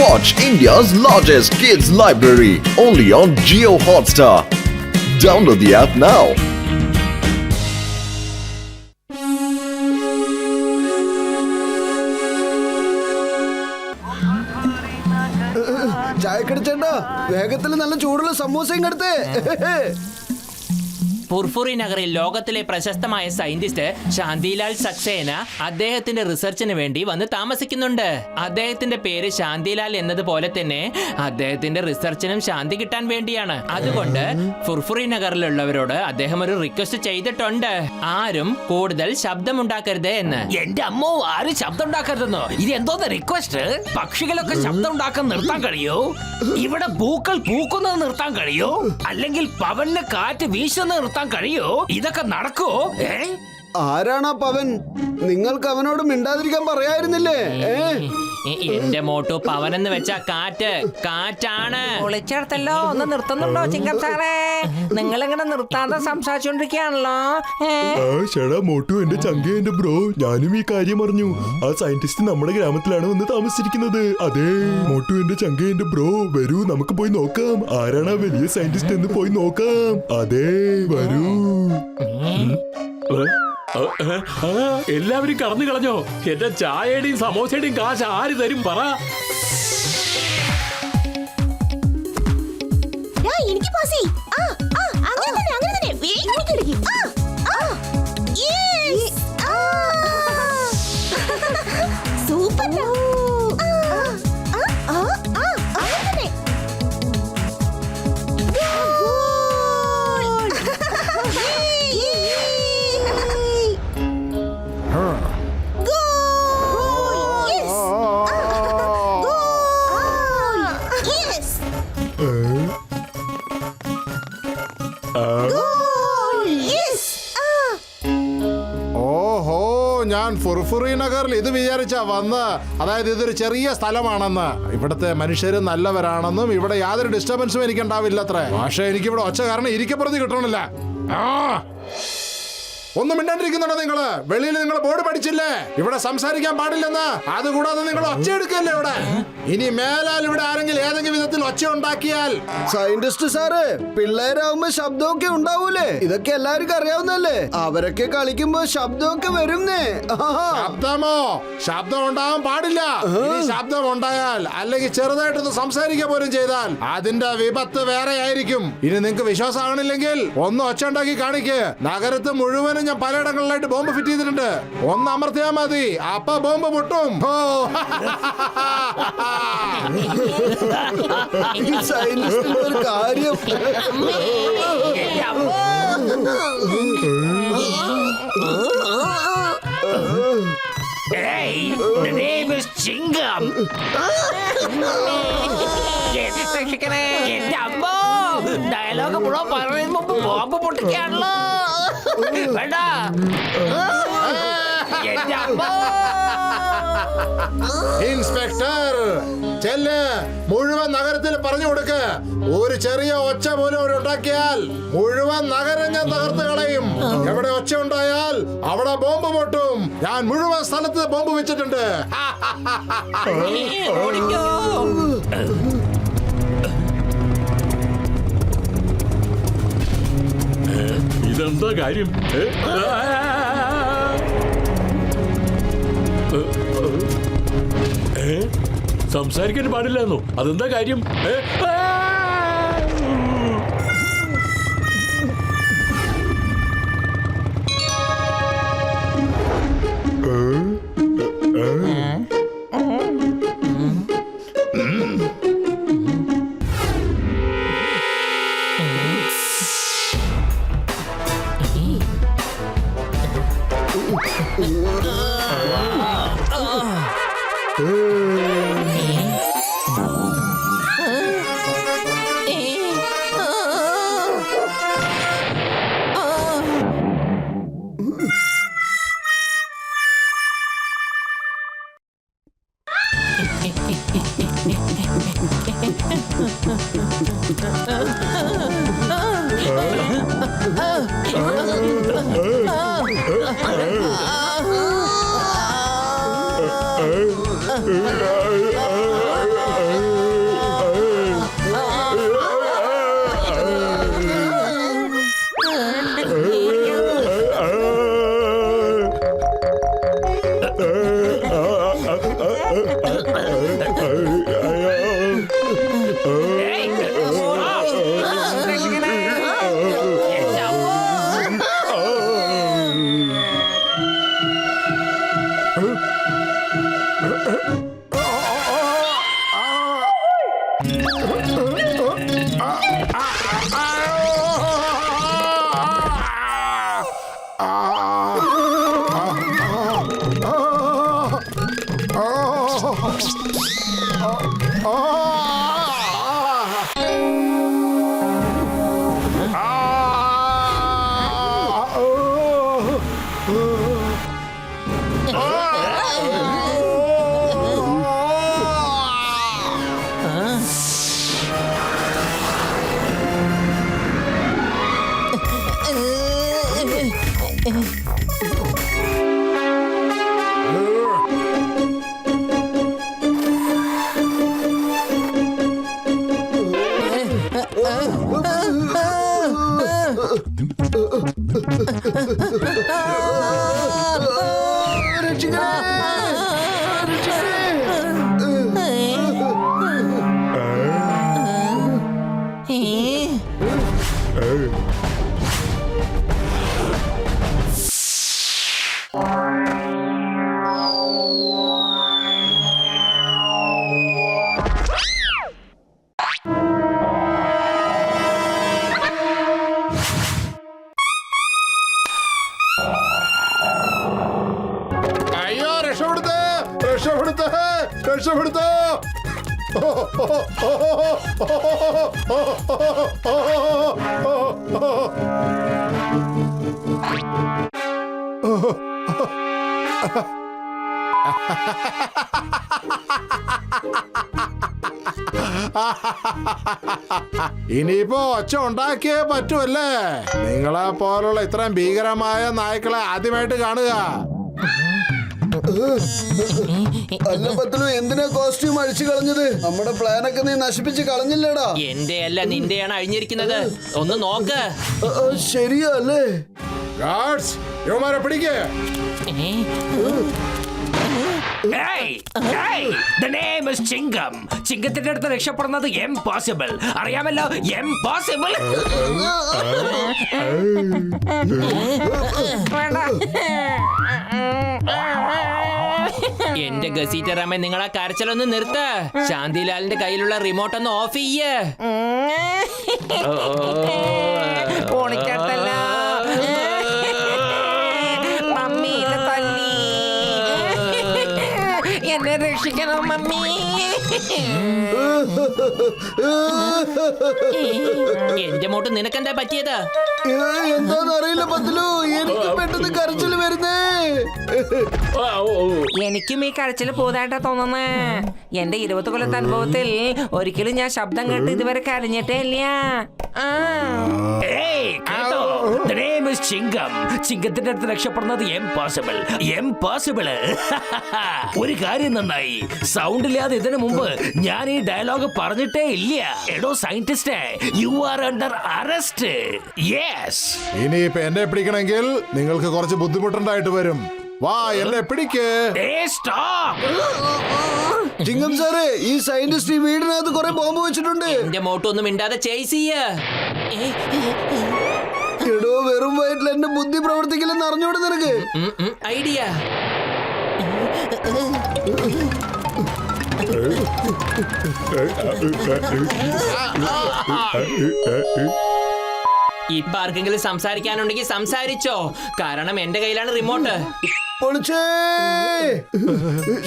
Watch India's largest kids library only on Jio Hotstar. Download the app now. ചായക്കടിച്ചേട്ടാ വേഗത്തിൽ നല്ല ചൂടുള്ള സമൂസയും എടുത്തേ. ഫുർഫുറി നഗറിൽ ലോകത്തിലെ പ്രശസ്തമായ സയന്റിസ്റ്റ് ശാന്തിലാൽ സക്സേന അദ്ദേഹത്തിന്റെ റിസർച്ചിന് വേണ്ടി വന്ന് താമസിക്കുന്നുണ്ട്. അദ്ദേഹത്തിന്റെ പേര് ശാന്തിലാൽ എന്നതുപോലെ തന്നെ അദ്ദേഹത്തിന്റെ റിസർച്ചിനും ശാന്തി കിട്ടാൻ വേണ്ടിയാണ്. അതുകൊണ്ട് ഫുർഫുറി നഗറിലുള്ളവരോട് അദ്ദേഹം ഒരു റിക്വസ്റ്റ് ചെയ്തിട്ടുണ്ട്, ആരും കൂടുതൽ ശബ്ദമുണ്ടാക്കരുത് എന്ന്. എന്റെ അമ്മോ, ആരും ശബ്ദം ഉണ്ടാക്കരുതെന്നോ? ഇത് എന്തോന്ന് റിക്വസ്റ്റ്? പക്ഷികളൊക്കെ ശബ്ദം ഉണ്ടാക്കാൻ നിർത്താൻ കഴിയോ? ഇവിടെ പൂക്കൾ പൂക്കുന്നത് നിർത്താൻ കഴിയോ? അല്ലെങ്കിൽ പവന് കാറ്റ് വീശുന്നത് നിർത്താൻ കഴിയോ? ഇതൊക്കെ നടക്കുവോ? ആരാണാ പവൻ? നിങ്ങൾക്ക് അവനോട് മിണ്ടാതിരിക്കാൻ പറയായിരുന്നില്ലേ? എന്റെ മോട്ടു പവൻ എന്ന് വെച്ചാ കാറ്റാണ്. ഒളിച്ചെടുത്തല്ലോ. ഒന്ന് നിർത്തുന്നുണ്ടോ ചിങ്കം സാറേ? നിങ്ങൾ ഇങ്ങനെ നിർത്താതെ സംസാരിച്ചോണ്ടിരിക്കുകയാണല്ലോ. മോട്ടു എന്റെ ചങ്കേ, എന്റെ ബ്രോ, ഞാനും ഈ കാര്യം അറിഞ്ഞു. ആ സയന്റിസ്റ്റ് നമ്മുടെ ഗ്രാമത്തിലാണ് വന്ന് താമസിച്ചിരിക്കുന്നത്. അതെ മോട്ടു, എന്റെ ചങ്കേ, എന്റെ ബ്രോ, വരൂ നമുക്ക് പോയി നോക്കാം. ആരാണ് ആ വലിയ സയന്റിസ്റ്റ് എന്ന് പോയി നോക്കാം. അതെ വരൂ. എല്ലാവരും കടന്നു കളഞ്ഞോ? എന്റെ ചായയുടെയും സമോസയുടെയും കാശ് ആര് തരും പറ? എനിക്ക് സൂപ്പർ. ഞാൻ ഫുർഫുറി നഗറിൽ ഇത് വിചാരിച്ചാ വന്ന്, അതായത് ഇതൊരു ചെറിയ സ്ഥലമാണെന്ന്, ഇവിടുത്തെ മനുഷ്യര് നല്ലവരാണെന്നും ഇവിടെ യാതൊരു ഡിസ്റ്റർബൻസും എനിക്ക് ഉണ്ടാവില്ലത്രേ. പക്ഷെ എനിക്കിവിടെ ഒച്ച കാരണം ഇരിക്കപ്പുറത്ത് കിട്ടണില്ല. ഒന്നും മിണ്ടാണ്ടിരിക്കുന്നുണ്ടോ നിങ്ങള്? വെളിയിൽ നിങ്ങൾ ബോർഡ് പഠിച്ചില്ലേ ഇവിടെ സംസാരിക്കാൻ പാടില്ലെന്ന്? അതുകൂടാതെ നിങ്ങൾ ഒച്ച എടുക്കല്ലേ ഇവിടെ? ഇനി മേലാൽ ഇവിടെ ആരെങ്കിലും ഏതെങ്കിലും വിധത്തിൽ ഒച്ച ഉണ്ടാക്കിയാൽ. സയന്റിസ്റ്റ് സാറ്, പിള്ളേരാവുമ്പോ ശബ്ദമൊക്കെ ഉണ്ടാവൂലേ? ഇതൊക്കെ എല്ലാവർക്കും അറിയാവുന്നല്ലേ? അവരൊക്കെ കളിക്കുമ്പോ ശബ്ദമൊക്കെ വരുന്നേ. ശബ്ദമോ? ശബ്ദം ഉണ്ടാവാൻ പാടില്ല. ശബ്ദം ഉണ്ടായാൽ അല്ലെങ്കിൽ ചെറുതായിട്ടൊന്ന് സംസാരിക്കുക പോലും ചെയ്താൽ അതിന്റെ വിപത്ത് വേറെ ആയിരിക്കും. ഇനി നിങ്ങൾക്ക് വിശ്വാസമാകണില്ലെങ്കിൽ ഒന്ന് ഒച്ച ഉണ്ടാക്കി കാണിക്ക്. നഗരത്ത് മുഴുവനും ഞാൻ പലയിടങ്ങളിലായിട്ട് ബോംബ് ഫിറ്റ് ചെയ്തിട്ടുണ്ട്. ഒന്ന് അമർത്തിയാ മതി, അപ്പ ബോംബ് പൊട്ടും. സയന്റിസ്റ്റിന്റെ കാര്യം. ഡയലോഗ് മുഴുവൻ പറയുന്നതിന് മുമ്പ് ബോംബ് പൊട്ടിക്കാണല്ലോ. വേണ്ട. ഇൻസ്പെക്ടർ ചെല്ല്, മുഴുവൻ നഗരത്തിൽ പറഞ്ഞു കൊടുക്ക്, ഒരു ചെറിയ ഒച്ച പോലും അവിടെ ഉണ്ടാക്കിയാൽ മുഴുവൻ നഗരം ഞാൻ തകർത്ത് കളയും. എവിടെ ഒച്ച ഉണ്ടായാൽ അവിടെ ബോംബ് പൊട്ടും. ഞാൻ മുഴുവൻ സ്ഥലത്ത് ബോംബ് വെച്ചിട്ടുണ്ട്. ഇതെന്താ കാര്യം? സംസാരിക്കാൻ പാടില്ലെന്നോ? അതെന്താ കാര്യം? അയ്യോ രക്ഷപ്പെടുത്തേ, രക്ഷപ്പെടുത്തേ, രക്ഷപ്പെടുത്തോ. ഇനിയിപ്പോ ഒച്ച ഉണ്ടാക്കിയേ പറ്റുമല്ലേ? നിങ്ങളെ പോലുള്ള ഇത്രയും ഭീകരമായ നായ്ക്കളെ ആദ്യമായിട്ട് കാണുക. അല്ല പത്തലു, എന്തിനാ കോസ്റ്റ്യൂം അഴിച്ചു കളഞ്ഞത്? നമ്മുടെ പ്ലാനൊക്കെ നീ നശിപ്പിച്ച് കളഞ്ഞില്ലേടാ. എന്റെ അല്ല നിന്റെയാണ് അഴിഞ്ഞിരിക്കുന്നത്. ഒന്ന് നോക്ക്. ശരിയാ അല്ലേ? ഗാർഡ്സ്, യുവമാരെ പിടിക്കേ. ചിങ്കത്തിന്റെ അടുത്ത് രക്ഷപ്പെടുന്നത് എംപോസിബിൾ. അറിയാമല്ലോ, എംപോസിബിൾ. എന്റെ ഗസീറ്ററാമേ, നിങ്ങൾ ആ കരച്ചിലൊന്ന് നിർത്ത്. ശാന്തിലാലിന്റെ കയ്യിലുള്ള റിമോട്ട് ഒന്ന് ഓഫ് ചെയ്യ്. ഓണിക്കട്ടല്ല മമ്മി തല്ലി. എന്നെ രക്ഷിക്കണം മമ്മി. എന്റെ മോട്ട് നിനക്കെന്താ പറ്റിയത്? എന്താന്നറിയില്ല പത്തലു, എനിക്ക് പെട്ടെന്ന് കരച്ചിൽ വരുന്നേ. എനിക്കും ഈ കരച്ചിൽ പോതായിട്ടാ തോന്നുന്നേ. എന്റെ 20 കൊല്ലത്തെ അനുഭവത്തിൽ ഒരിക്കലും ഞാൻ ശബ്ദം കേട്ട് ഇതുവരെ കരഞ്ഞിട്ടേ ഇല്ല. ചിങ്കത്തിന്റെ അടുത്ത് രക്ഷപ്പെടുന്നത് എംപോസിബിൾ. എംപോസിബിള്. ഒരു കാര്യം നന്നായി, സൗണ്ട് ഇല്ലാതെ ഇതിനു മുമ്പ് ഞാൻ ഈ ഡയലോഗ് പറഞ്ഞിട്ടേ ഇല്ല. എടോ scientist, you are under arrest. Yes. ഇനിയിപ്പോ എന്നെ പിടിക്കണമെങ്കിൽ നിങ്ങൾക്ക് കുറച്ച് ബുദ്ധിമുട്ടുണ്ടായിട്ട് വരും. വാ, എന്നെ പിടിക്ക്. ചിങ്കം സാറേ, ഈ സയന്റിസ്റ്റ് ഈ വീടിനകത്ത് കുറെ ബോംബ് വെച്ചിട്ടുണ്ട്. എന്റെ മോട്ടൊന്നും മിണ്ടാതെ ചേസ് ചെയ്യ്. എടോ, വെറും വയറ്റിൽ എന്റെ ബുദ്ധി പ്രവർത്തിക്കില്ലെന്ന് അറിഞ്ഞൂടെ നിനക്ക്? ഐഡിയ. ഇപ്പൊ ആർക്കെങ്കിലും സംസാരിക്കാനുണ്ടെങ്കിൽ സംസാരിച്ചോ, കാരണം എന്റെ കയ്യിലാണ് റിമോട്ട്. പൊളിച്ചേ.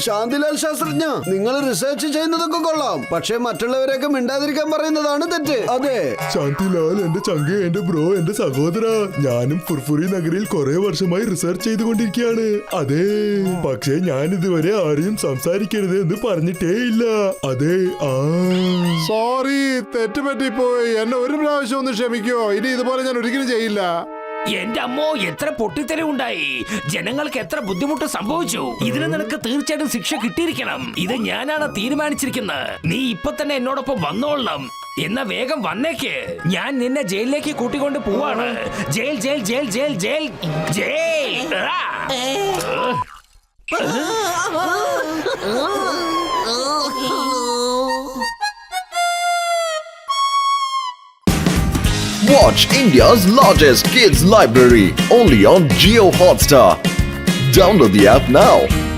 ശാന്തിലാൽ ശാസ്ത്രജ്ഞ, നിങ്ങൾ റിസർച്ച് ചെയ്യുന്നതൊക്കെ കൊള്ളാം, പക്ഷെ മറ്റുള്ളവരെയൊക്കെ മിണ്ടാതിരിക്കാൻ പറയുന്നതാണ് തെറ്റ്. അതെ, ശാന്തിലാൽ എന്റെ ചങ്ക, എന്റെ ബ്രോ, എന്റെ സഹോദര, ഞാനും ഫുർഫുറി നഗരിയിൽ കുറെ വർഷമായി റിസർച്ച് ചെയ്തുകൊണ്ടിരിക്കുകയാണ്. അതെ, പക്ഷേ ഞാൻ ഇതുവരെ ആരെയും സംസാരിക്കരുത് എന്ന് പറഞ്ഞിട്ടേ ഇല്ല. അതെ. സോറി, തെറ്റുപറ്റിപ്പോയി. എന്നെ ഒരു പ്രാവശ്യം ഒന്ന് ക്ഷമിക്കോ. ഇനി ഇതുപോലെ ഞാൻ ഒരിക്കലും ചെയ്യില്ല. എന്റെ അമ്മോ, എത്ര പൊട്ടിത്തെറിവുണ്ടായി. ജനങ്ങൾക്ക് എത്ര ബുദ്ധിമുട്ട് സംഭവിച്ചു. ഇതിന് നിനക്ക് തീർച്ചയായിട്ടും ശിക്ഷ കിട്ടിയിരിക്കണം. ഇത് ഞാനാണ് തീരുമാനിച്ചിരിക്കുന്നത്. നീ ഇപ്പൊ തന്നെ എന്നോടൊപ്പം വന്നോളണം. എന്നാ വേഗം വന്നേക്ക്. ഞാൻ നിന്നെ ജയിലിലേക്ക് കൂട്ടിക്കൊണ്ട് പോവാണ്. Jail jail jail jail jail jail. Watch India's largest kids library only on Geo Hotstar. Download the app now.